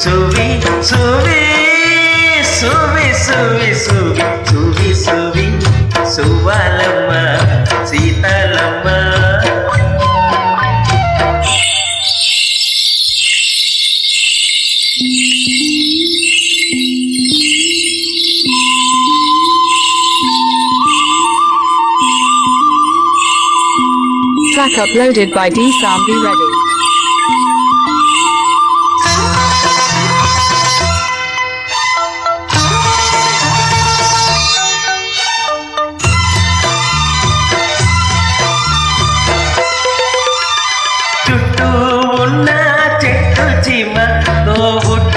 సువి సువి సువి సువి సువి సువి సువి సువాలమ్మ Seethalamma. Track uploaded by D-Sam. Be ready. చుట్టూ ఉన్న చెట్టు చీమ తోబుట్టు